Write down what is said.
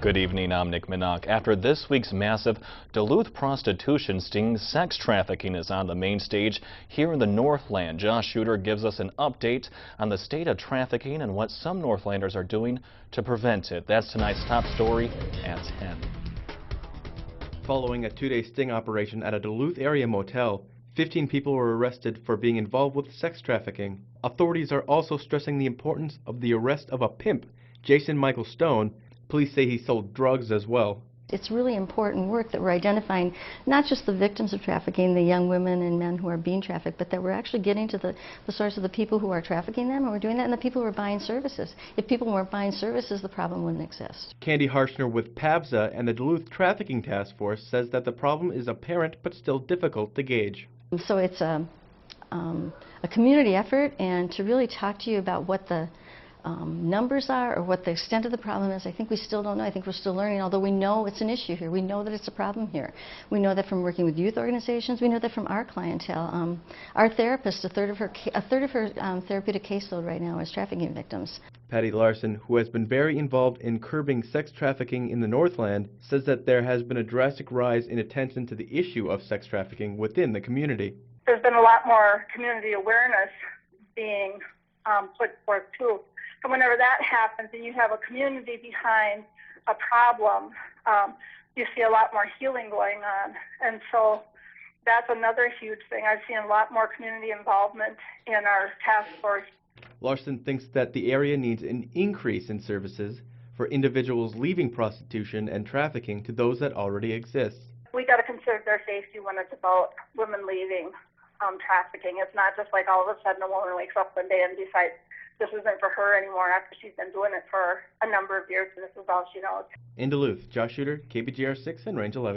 Good evening, I'm Nick Minock. After this week's massive Duluth prostitution sting, sex trafficking is on the main stage here in the Northland. Josh Shooter gives us an update on the state of trafficking and what some Northlanders are doing to prevent it. That's tonight's top story at 10. Following a two-day sting operation at a Duluth area motel, 15 people were arrested for being involved with sex trafficking. Authorities are also stressing the importance of the arrest of a pimp, Jason Michael Stone. Police say he sold drugs as well. It's really important work that we're identifying not just the victims of trafficking, the young women and men who are being trafficked, but that we're actually getting to the source of the people who are trafficking them, and we're doing that in the people who are buying services. If people weren't buying services, the problem wouldn't exist. Candy Harshner with PAVSA and the Duluth Trafficking Task Force says that the problem is apparent but still difficult to gauge. So it's a community effort, and to really talk to you about what the numbers are or what the extent of the problem is, I think we still don't know. I think we're still learning, although we know it's an issue here. We know that it's a problem here. We know that from working with youth organizations. We know that from our clientele. Our therapist, a third of her therapeutic caseload right now is trafficking victims. Patty Larson, who has been very involved in curbing sex trafficking in the Northland, says that there has been a drastic rise in attention to the issue of sex trafficking within the community. There's been a lot more community awareness being put forth too. So whenever that happens and you have a community behind a problem, you see a lot more healing going on. And so that's another huge thing. I've seen a lot more community involvement in our task force. Larson thinks that the area needs an increase in services for individuals leaving prostitution and trafficking to those that already exist. We got to consider their safety when it's about women leaving trafficking. It's not just like all of a sudden a woman wakes up one day and decides this isn't for her anymore after she's been doing it for a number of years and this is all she knows. In Duluth, Josh Shooter, KBGR 6 and Range 11.